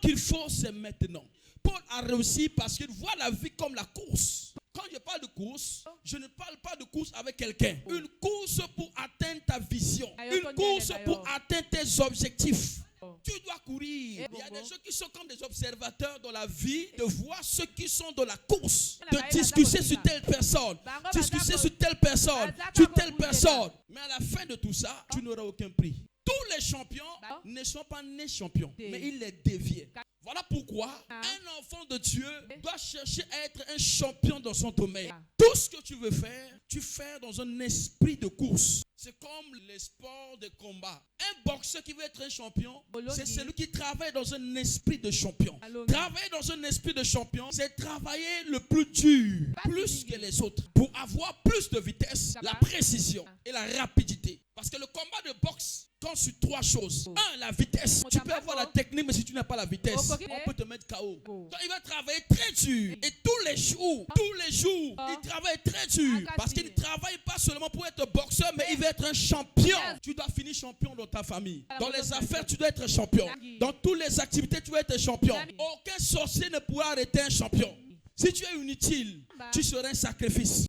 qu'il faut, c'est maintenant. Paul a réussi parce qu'il voit la vie comme la course. Quand je parle de course, je ne parle pas de course avec quelqu'un. Une course pour atteindre ta vision. Une course pour atteindre tes objectifs. Tu dois courir. Il y a des gens qui sont comme des observateurs dans la vie, de voir ceux qui sont dans la course, de discuter sur telle personne, discuter sur telle personne, sur telle personne. Mais à la fin de tout ça, tu n'auras aucun prix. Tous les champions ne sont pas nés champions, mais ils les deviennent. Voilà pourquoi un enfant de Dieu doit chercher à être un champion dans son domaine. Tout ce que tu veux faire, tu fais dans un esprit de course. C'est comme les sports de combat. Un boxeur qui veut être un champion, c'est celui qui travaille dans un esprit de champion. Travailler dans un esprit de champion, c'est travailler le plus dur, plus que les autres, pour avoir plus de vitesse, la précision et la rapidité. Parce que le combat de boxe compte sur trois choses. Un, la vitesse. Tu peux avoir la technique, mais si tu n'as pas la vitesse, on peut te mettre KO. Donc il va travailler très dur. Et tous les jours, il travaille très dur. Parce qu'il ne travaille pas seulement pour être boxeur, mais il veut être un champion. Tu dois finir champion dans ta famille. Dans les affaires, tu dois être champion. Dans toutes les activités, tu dois être champion. Aucun sorcier ne pourra arrêter un champion. Si tu es inutile, tu seras un sacrifice.